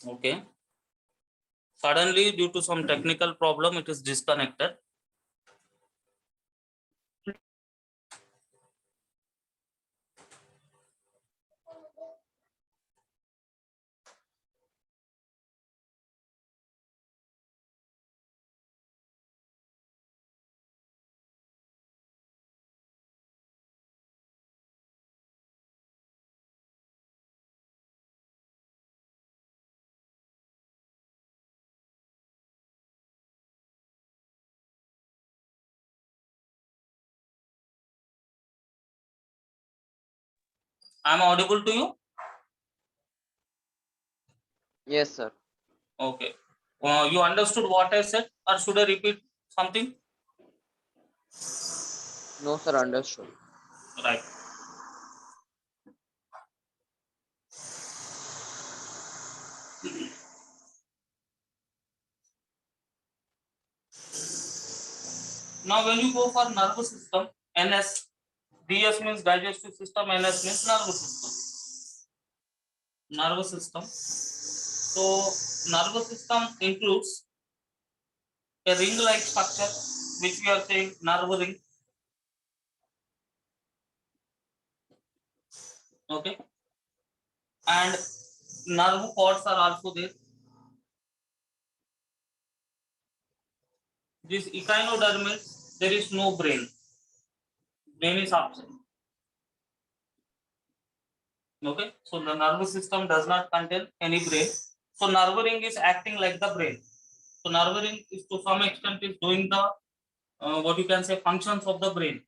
Okay. Suddenly, due to some technical problem, it is disconnected. I am audible to you? Yes, sir. Okay. You understood what I said, or should I repeat something? No, sir. Understood. Right. Now, when you go for nervous system, NS, DS means digestive system, NS means nervous system. Nervous system. So, nervous system includes a ring-like structure, which we are saying nerve ring. Okay. And nerve cords are also there. This echinodermis, there is no brain. Brain is absent. Okay, so the nervous system does not contain any brain. So nerve ring is acting like the brain. So nerve ring is to some extent is doing the what you can say functions of the brain.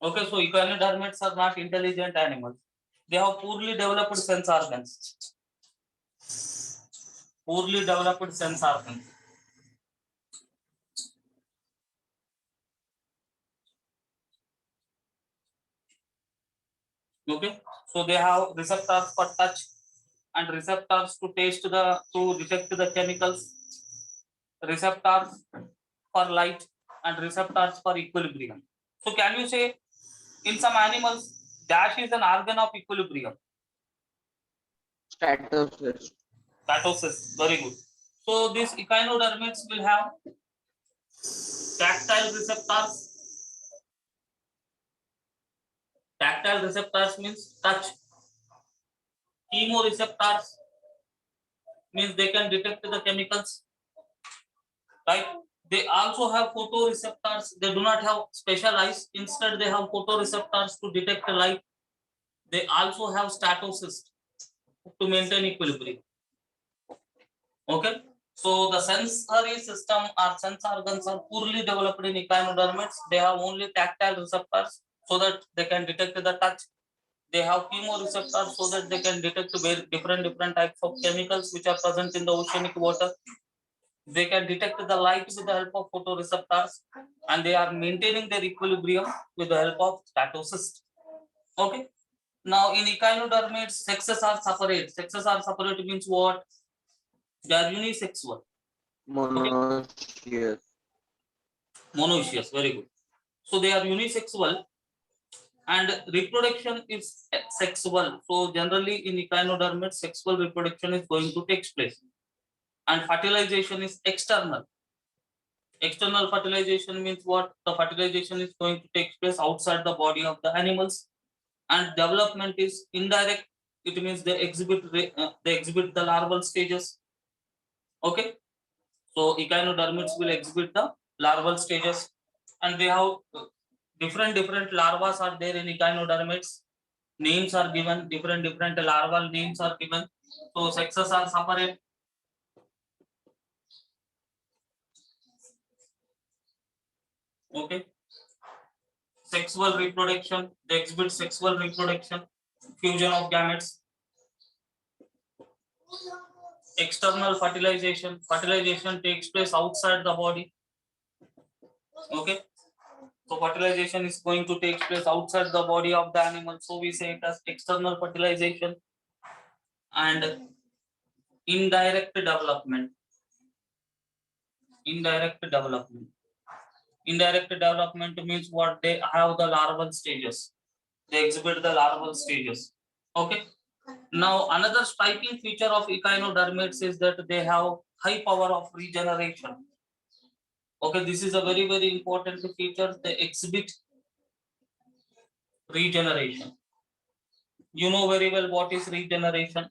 Okay, so echinodermids are not intelligent animals. They have poorly developed sense organs. Poorly developed sense organs. Okay, so they have receptors for touch and receptors to taste to detect the chemicals, receptors for light and receptors for equilibrium. So can you say in some animals dash is an organ of equilibrium? Statocyst. Statocyst, very good. So these echinodermids will have tactile receptors. Tactile receptors means touch. Chemoreceptors means they can detect the chemicals, right? They also have photoreceptors. They do not have special eyes. Instead, they have photoreceptors to detect light. They also have statocyst to maintain equilibrium. Okay. So the sensory system or sense organs are poorly developed in echinodermids. They have only tactile receptors so that they can detect the touch. They have chemoreceptors so that they can detect different types of chemicals which are present in the oceanic water. They can detect the light with the help of photoreceptors, and they are maintaining their equilibrium with the help of statocyst. Okay. Now in echinodermids, sexes are separate. Sexes are separate means what? They are unisexual. Okay. Monoecious. Monoecious, very good. So they are unisexual and reproduction is sexual. So generally in echinodermids, sexual reproduction is going to take place and fertilization is external. External fertilization means what? The fertilization is going to take place outside the body of the animals, and development is indirect. It means they exhibit the larval stages. Okay, so echinodermids will exhibit the larval stages, and they have different larvas are there in echinodermids. Names are given, different larval names are given. So sexes are separate. Okay, sexual reproduction, they exhibit sexual reproduction, fusion of gametes. External fertilization, fertilization takes place outside the body. Okay, so fertilization is going to take place outside the body of the animal, so we say it as external fertilization. And indirect development. Indirect development. Indirect development means what? They have the larval stages. They exhibit the larval stages. Okay. Now, another striking feature of echinodermates is that they have high power of regeneration. Okay, this is a very, very important feature. They exhibit regeneration. You know very well what is regeneration.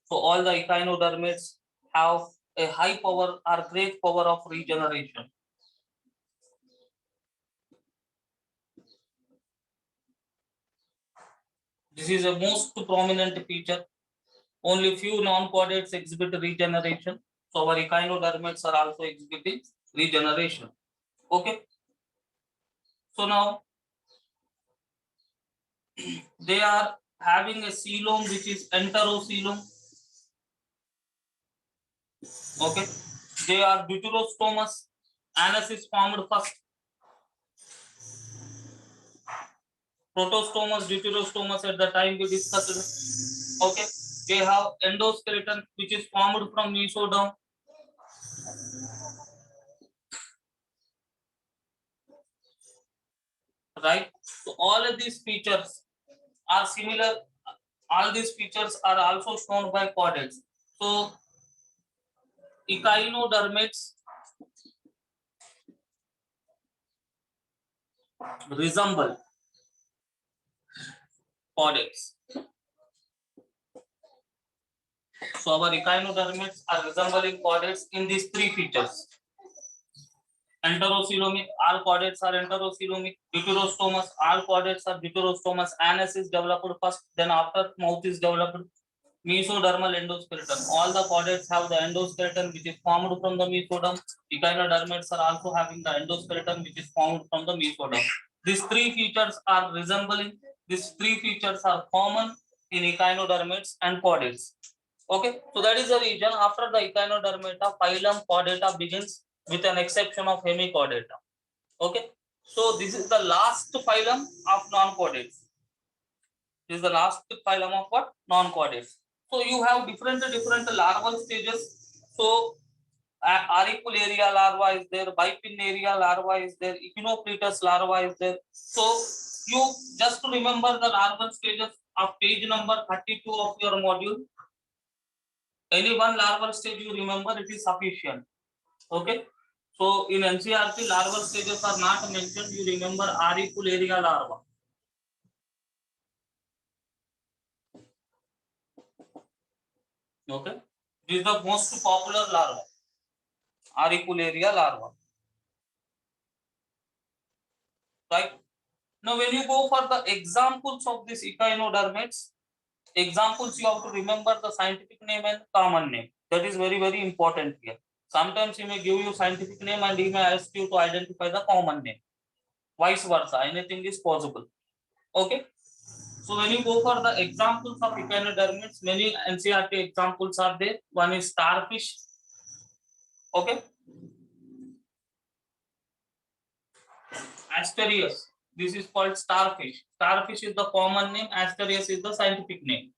So all the echinodermates have a high power or great power of regeneration. This is a most prominent feature. Only few non-chordates exhibit regeneration. So our echinodermates are also exhibiting regeneration. Okay. So now they are having a coelom which is enterocoelom. Okay. They are deuterostomous. Anus is formed first. Protostomous, deuterostomous at the time we discussed. Okay. They have endoskeleton which is formed from mesoderm. Right. So all of these features are similar. All these features are also shown by chordates. So echinodermates resemble chordates. So our echinodermates are resembling chordates in these three features. Enterocoelomic, all chordates are enterocoelomic. Deuterostomous, all chordates are deuterostomous. Anus is developed first, then after mouth is developed. Mesodermal endoskeleton. All the chordates have the endoskeleton which is formed from the mesoderm. Echinodermates are also having the endoskeleton which is formed from the mesoderm. These three features are resembling. These three features are common in echinodermates and chordates. Okay, so that is the reason after the echinodermata, phylum chordata begins with an exception of hemichordata. Okay, so this is the last phylum of non-chordates. This is the last phylum of what? Non-chordates. So you have different larval stages. So auricularia larva is there, bipinnaria larva is there, echinopletus larva is there. So you just to remember the larval stages of page number 32 of your module. Any one larval stage you remember, it is sufficient. Okay. So in NCERT, larval stages are not mentioned. You remember auricularia larva. Okay. This is the most popular larva. Auricularia larva. Right. Now, when you go for the examples of these echinodermates, examples you have to remember the scientific name and common name. That is very, very important here. Sometimes he may give you scientific name and he may ask you to identify the common name. Vice versa, anything is possible. Okay. So when you go for the examples of echinodermates, many NCERT examples are there. One is starfish. Okay. Asterias. This is called starfish. Starfish is the common name. Asterias is the scientific name.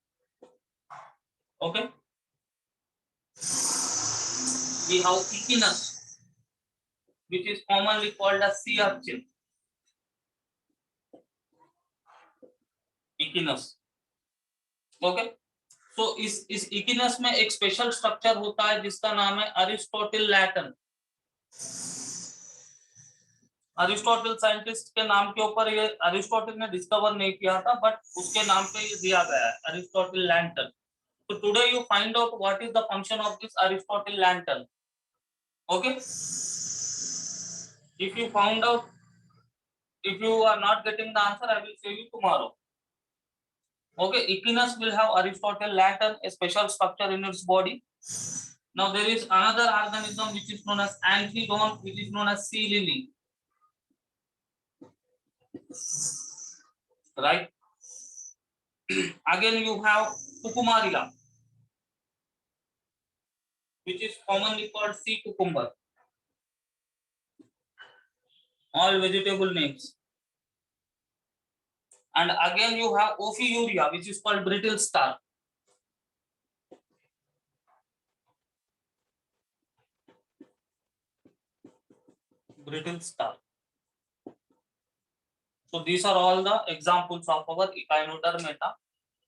Okay. We have Echinus, which is commonly called as sea urchin. Echinus. Okay. So इस Echinus में एक special structure होता है जिसका नाम है अरिस्टोटिल Layton. Aristotle scientist के नाम के ऊपर ये अरिस्टोटल ने डिस्कवर नहीं किया था, बट उसके नाम पे ये दिया गया है Aristotle lantern. So today you find out what is the function of this Aristotle lantern. Okay. If you found out, if you are not getting the answer, I will show you tomorrow. Okay. Echinus will have Aristotle lantern, a special structure in its body. Now there is another organism which is known as Anthedon, which is known as sea lily. Right. Again you have Cucumaria, which is commonly called sea cucumber. All vegetable names. And again you have Ophiuria, which is called brittle star. Brittle star. So these are all the examples of our echinodermata.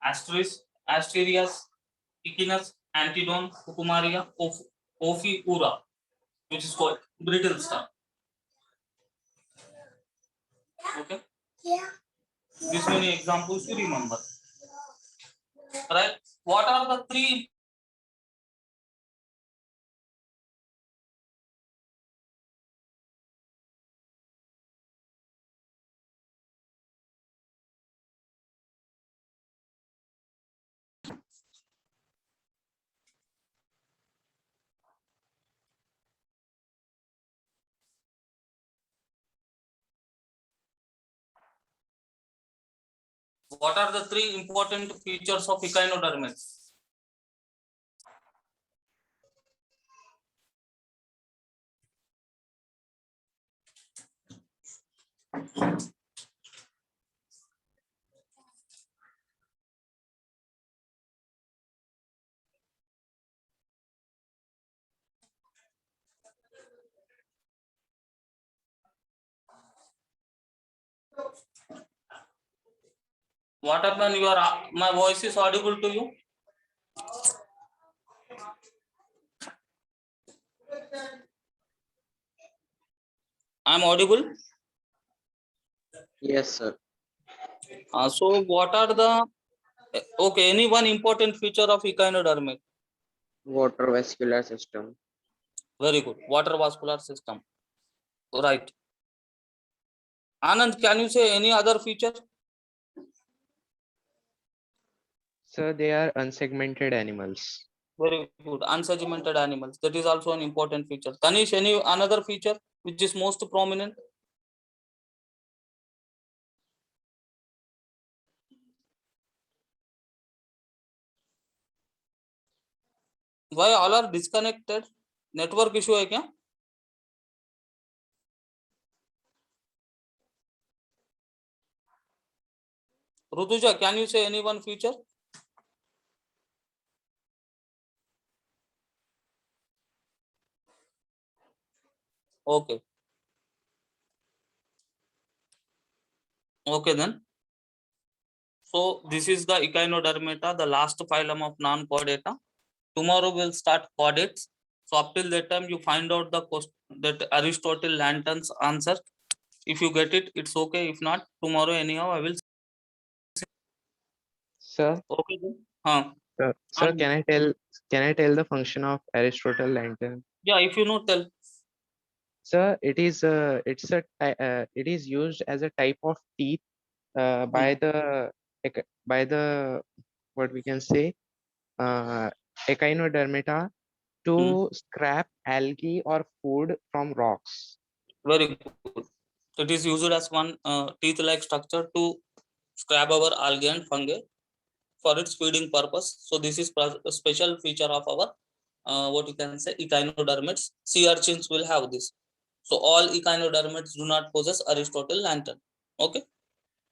Asterisk Asterias, Echinus, Antidon, Cucumaria, Ophiura, which is called brittle star. Okay. This many examples you remember. Right? What are the three important features of echinodermis? What happened? My voice is audible to you? I'm audible. Yes, sir. So what are the okay? Any one important feature of echinodermic? Water vascular system. Very good. Water vascular system. Right. Anand, can you say any other feature? So they are unsegmented animals. Very good. Unsegmented animals. That is also an important feature. Tanish, any another feature which is most prominent? Why all are disconnected? Network issue है क्या? Rutuja, can you say any one feature? Okay. Okay then. So this is the echinodermata, the last phylum of non-chordata. Tomorrow we'll start chordates. So up till that time you find out the that Aristotle Lantern's answer. If you get it, it's okay. If not, tomorrow anyhow I will. Sir, Okay then. sir, can I tell the function of Aristotle lantern? Yeah, if you know, tell. Sir, it is it is used as a type of teeth by the what we can say echinodermata to scrap algae or food from rocks. Very good. It is used as one teeth-like structure to scrap our algae and fungi for its feeding purpose. So this is a special feature of our what you can say echinodermids. Sea urchins will have this. So all echinodermids do not possess Aristotle lantern. Okay,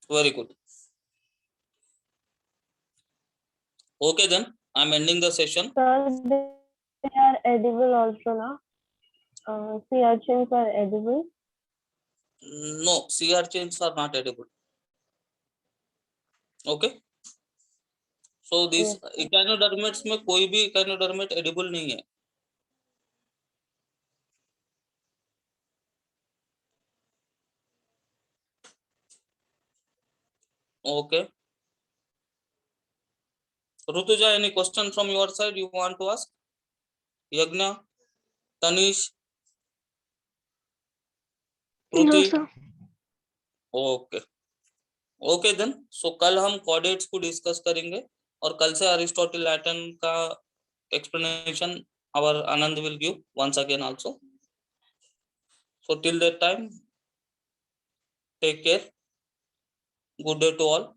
very good. Okay then, I'm ending the session. Sir, they are edible also, na? Sea urchins are edible. No, sea urchins are not edible. Okay. So these echinodermids में कोई भी echinodermid edible नहीं है. Okay. Rutuja, any question from your side you want to ask? Yagna, Tanish, Ruti? sir. Okay okay then. So कल हम chordates को discuss करेंगे और कल से अरिस्टोटल लैटिन का explanation our Anand will give once again also. So till that time take care. Good day to all.